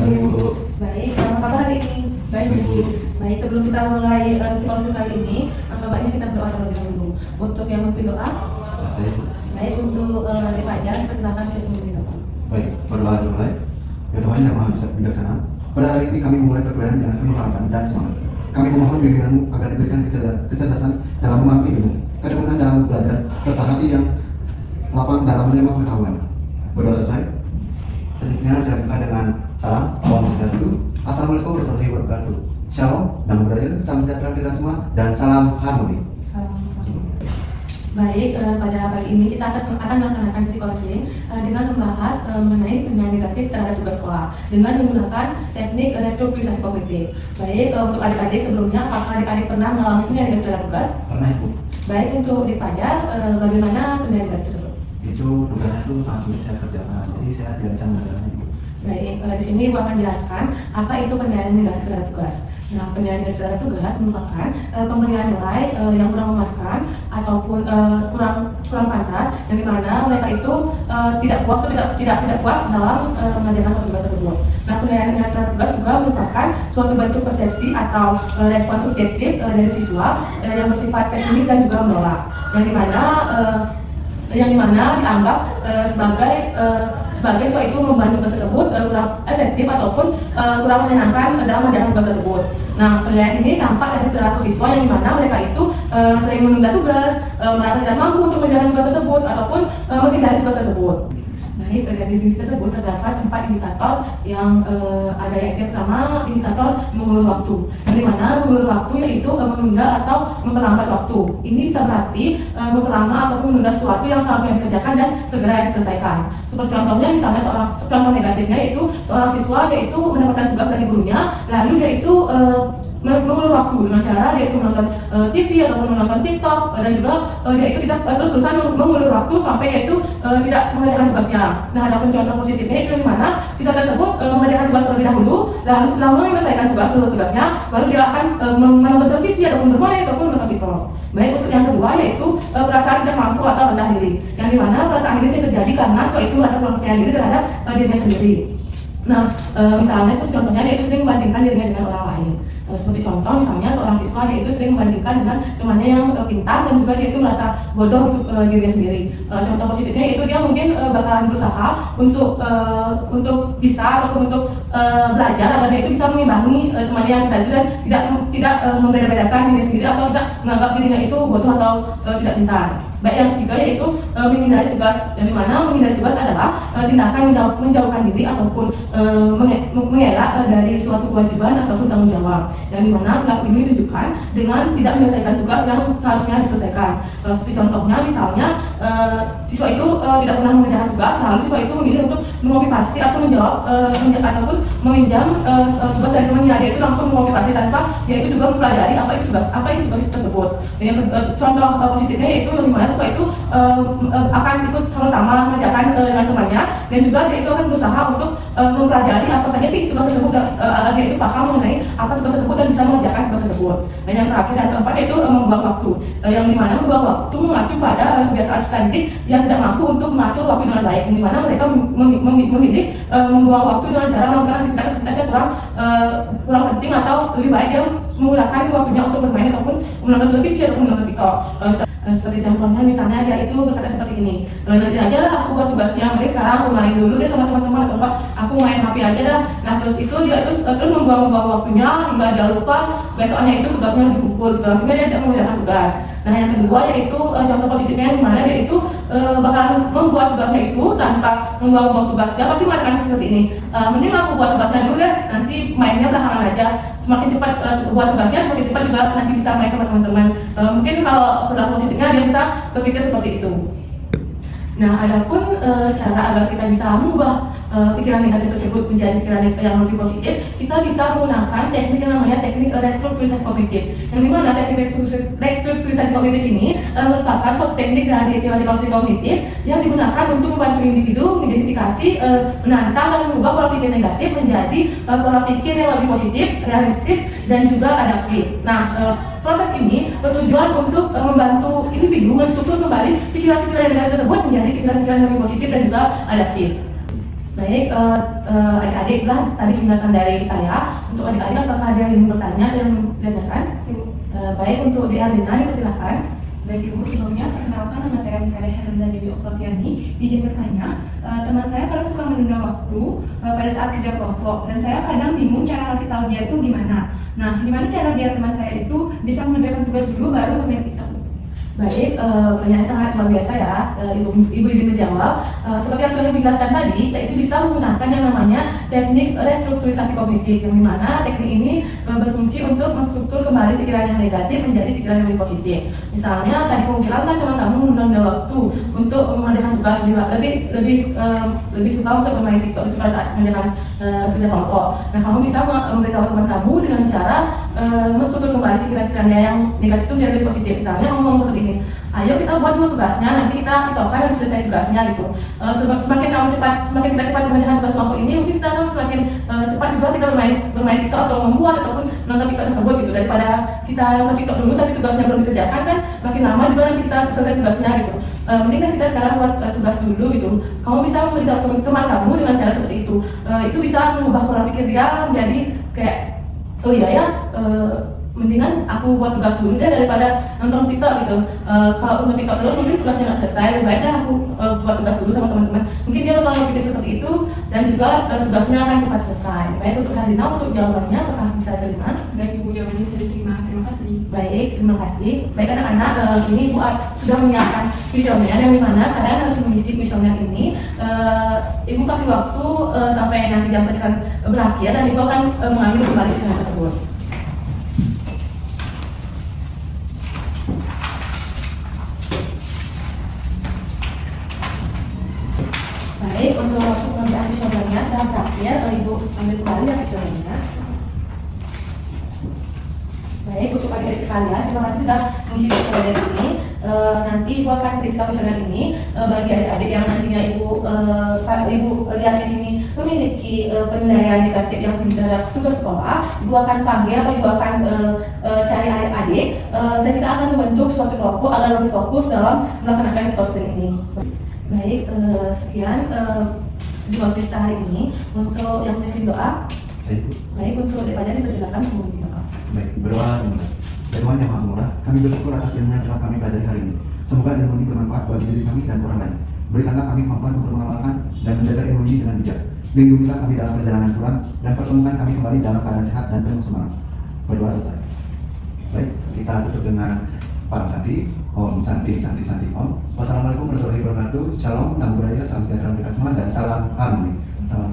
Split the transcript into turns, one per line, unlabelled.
Bu.
Baik, apa kabar hari ini?
Baik, Bu.
Baik, sebelum kita mulai sesi konsul kali ini, baiknya kita berdoa terlebih dahulu. Untuk yang memimpin doa,
Saya, Bu.
baik untuk Adik Fajar, persilakan untuk memimpin doa.
Baik, berdoa dimulai. Ya Tuhan yang Maha Bijaksana, pada hari ini kami memulai perkuliahan dengan penuh harapan dan semangat. Kami memohon bimbingan-Mu agar diberikan kecerdasan dalam memahami ilmu, ketekunan dalam belajar, serta hati yang lapang dalam menerima pengetahuan. Berdoa selesai. Selanjutnya saya buka dengan salam. Om Swastiastu. Assalamualaikum warahmatullahi wabarakatuh. Shalom, dan budaya, salam sejahtera kita semua, dan salam harmoni.
Baik, pada pagi ini kita akan melaksanakan sesi counseling dengan membahas mengenai penilaian negatif terhadap tugas sekolah dengan menggunakan teknik restrukturisasi kognitif. Baik, untuk adik-adik sebelumnya, apakah adik-adik pernah mengalami penilaian negatif terhadap tugas?
Pernah, Ibu.
Baik, untuk Adik Fajar, bagaimana penilaian negatif tersebut?
Itu tugasnya itu sangat sulit saya kerjakan, jadi saya tidak bisa mengerjakannya, Ibu.
Baik, di sini Ibu akan jelaskan apa itu penilaian negatif terhadap tugas. Nah, penilaian negatif terhadap tugas merupakan pemberian nilai yang kurang memuaskan ataupun kurang pantas, yang dimana mereka itu tidak puas dalam mengerjakan tugas tersebut. Nah, penilaian negatif terhadap tugas juga merupakan suatu bentuk persepsi atau respon subjektif dari siswa yang bersifat pesimis dan juga menolak, yang dimana dianggap sebagai siswa itu membantu tugas tersebut kurang efektif ataupun kurang menyenangkan dalam mengerjakan tugas tersebut. Nah, penilaian ini tampak dari perilaku siswa yang dimana mereka itu sering menunda tugas, merasa tidak mampu untuk mengerjakan tugas tersebut ataupun menghindari tugas tersebut. Baik, dari definisi tersebut terdapat 4 indikator yang ada, yang pertama indikator mengulur waktu, yang dimana mengulur waktu yaitu menunda atau memperlambat waktu. Ini bisa berarti memperlama ataupun menunda sesuatu yang seharusnya dikerjakan dan segera diselesaikan. Seperti contohnya, misalnya contoh negatifnya yaitu seorang siswa yaitu mendapatkan tugas dari gurunya, lalu yaitu mengulur waktu dengan cara dia itu menonton TV ataupun menonton TikTok, dan juga dia itu tidak terus-terusan mengulur waktu sampai yaitu tidak mengerjakan tugasnya. Nah, ada pun contoh positifnya itu di mana siswa tersebut mengerjakan tugas terlebih dahulu, lalu setelah menyelesaikan tugasnya, baru dia akan menonton televisi ataupun bermain ataupun menonton TikTok. Baik, untuk yang kedua yaitu perasaan tidak mampu atau rendah diri, yang dimana perasaan ini sering terjadi karena siswa itu merasa kurang percaya diri terhadap dirinya sendiri. Nah, misalnya seperti contohnya dia itu sering membandingkan dirinya dengan orang lain. Seperti contoh misalnya seorang siswa dia itu sering membandingkan dengan temannya yang pintar dan juga dia itu merasa bodoh untuk dirinya sendiri. Contoh positifnya itu dia mungkin bakalan berusaha untuk bisa ataupun untuk belajar agar dia itu bisa mengimbangi temannya yang pintar itu dan tidak membeda-bedakan dirinya sendiri atau tidak menganggap dirinya itu bodoh atau tidak pintar. Baik, yang ketiga yaitu menghindari tugas, yang dimana menghindari tugas adalah tindakan menjauhkan diri ataupun mengelak dari suatu kewajiban ataupun tanggung jawab, yang dimana pelaku ini ditunjukkan dengan tidak menyelesaikan tugas yang seharusnya diselesaikan. Seperti contohnya misalnya siswa itu tidak pernah mengerjakan tugas, lalu siswa itu memilih untuk mengopi pasti atau menjawab ataupun meminjam tugas dari temannya, dia itu langsung mengopi pasti tanpa dia itu juga mempelajari apa isi tugas tersebut. Dan contoh positifnya yaitu yang dimana siswa itu akan ikut sama-sama mengerjakan dengan temannya, dan juga dia itu akan berusaha untuk mempelajari apa saja sih tugas tersebut agar dia itu paham mengenai apa tugas tersebut dan bisa mengerjakan tugas tersebut. Dan yang terakhir dan keempat yaitu membuang waktu, yang dimana membuang waktu mengacu pada kebiasaan study yang tidak mampu untuk mengatur waktu dengan baik, yang dimana mereka memilih membuang waktu dengan cara melakukan aktivitas yang kurang penting atau lebih baik yang menggunakan waktunya untuk bermain ataupun menonton televisi ataupun menonton TikTok. Seperti contohnya misalnya dia itu berkata seperti ini, nanti aja lah aku buat tugasnya, mending sekarang aku main dulu deh sama teman-teman, atau enggak aku main HP aja dah. Nah, terus itu dia terus membuang waktunya hingga dia lupa besoknya itu tugasnya harus dikumpul gitu. Akhirnya dia tidak mengerjakan tugas. Nah, yang kedua yaitu contoh positifnya yang dimana dia itu bakalan membuat tugasnya itu tanpa membuang tugasnya, pasti mengatakan seperti ini, mending aku buat tugasnya dulu deh, nanti mainnya belakangan aja. Semakin cepat buat tugasnya, semakin cepat juga nanti bisa main sama teman-teman. Mungkin kalau perilaku positifnya dia bisa berpikir seperti itu. Nah, adapun cara agar kita bisa mengubah pikiran negatif tersebut menjadi pikiran yang lebih positif, kita bisa menggunakan teknik yang namanya teknik restrukturisasi kognitif. Yang dimana teknik restrukturisasi kognitif ini merupakan suatu teknik dari teori konseling kognitif yang digunakan untuk membantu individu mengidentifikasi, menantang dan mengubah pola pikir negatif menjadi pola pikir yang lebih positif, realistis, dan juga adaptif. Nah, proses ini bertujuan untuk membantu individu menstruktur kembali pikiran-pikiran negatif tersebut menjadi pikiran-pikiran yang lebih positif dan juga adaptif. Baik, adik-adik lah tadi penjelasan dari saya. Untuk adik-adik apakah ada yang ingin bertanya atau yang ditanyakan? Baik, untuk di Arlina dipersilakan.
Baik Ibu, sebelumnya perkenalkan nama saya Mikaela Herlinda Dewi Oktaviani. Izin bertanya, teman saya kadang suka menunda waktu pada saat kerja kelompok, dan saya kadang bingung cara ngasih tahu dia itu gimana. Nah, gimana cara biar teman saya itu bisa mengerjakan tugas dulu baru bermain TikTok?
Baik, pertanyaan sangat luar biasa ya, Ibu izin menjawab. Seperti yang sudah dijelaskan tadi, kita itu bisa menggunakan yang namanya teknik restrukturisasi kognitif, yang dimana teknik ini berfungsi untuk menstruktur kembali pikiran yang negatif menjadi pikiran yang lebih positif. Misalnya tadi kamu bilang kan teman-teman menunda waktu untuk mengerjakan tugas, lebih suka untuk bermain TikTok itu pada saat mengerjakan kerja kelompok. Nah, kamu bisa memberitahu teman kamu dengan cara menstruktur kembali pikiran-pikirannya yang negatif itu menjadi lebih positif. Misalnya kamu ngomong seperti ini, ayo kita buat dulu tugasnya, nanti kita TikTokan harus selesai tugasnya gitu. Semakin kita cepat mengerjakan tugas kelompok ini, mungkin kita akan semakin cepat juga kita bermain TikTok atau membuat ataupun nonton TikTok tersebut gitu. Daripada kita nonton TikTok dulu tapi tugasnya belum dikerjakan kan makin lama juga nanti kita selesai tugasnya gitu. Mending kan kita sekarang buat tugas dulu gitu. Kamu bisa memberitahu teman kamu dengan cara seperti itu. Itu bisa mengubah pola pikir dia menjadi kayak, oh iya ya, mendingan aku buat tugas dulu deh daripada nonton TikTok gitu. Kalau nonton TikTok terus mungkin tugasnya nggak selesai, lebih baik dah aku buat tugas dulu sama teman-teman. Mungkin dia bakal berpikir seperti itu dan juga tugasnya akan cepat selesai. Baik, untuk Herlina, untuk jawabannya apakah bisa diterima?
Baik Ibu, jawabannya bisa diterima. Terima kasih.
Baik, terima kasih. Baik anak-anak, ini Ibu sudah menyiapkan kuesioner yang dimana kalian harus mengisi kuesioner ini. Ibu kasih waktu sampai nanti jam pernikahan berakhir dan Ibu akan mengambil kembali kuesioner tersebut. Baik, untuk waktu pengambilan kuesionernya sudah berakhir, Ibu ambil kembali ya kuesionernya. Baik, untuk adik-adik sekalian, terima kasih sudah mengisi kuesioner ini. Nanti Ibu akan periksa kuesioner ini bagi adik-adik yang nantinya Ibu lihat di sini memiliki penilaian negatif yang tinggi terhadap tugas sekolah. Ibu akan panggil atau Ibu akan cari adik-adik dan kita akan membentuk suatu kelompok agar lebih fokus dalam melaksanakan tugas ini. Baik, sekian jumlah kita hari ini. Untuk yang memimpin doa, baik, untuk daripada dipersilakan memimpin doa.
Baik, berdoa dimulai. Tuhan yang Maha Murah, kami bersyukur atas ilmu yang telah kami pelajari hari ini. Semoga ilmu ini bermanfaat bagi diri kami dan orang lain. Berikanlah kami kemampuan untuk mengamalkan dan menjaga ilmu ini dengan bijak. Lindungilah kami dalam perjalanan pulang dan pertemukan kami kembali dalam keadaan sehat dan penuh semangat. Berdoa selesai. Baik, kita tutup dengan para santi. Om Santi Santi Santi Om. Wassalamualaikum warahmatullahi wabarakatuh. Shalom, namo buddhaya, salam sejahtera untuk kita semua dan salam harmoni. Salam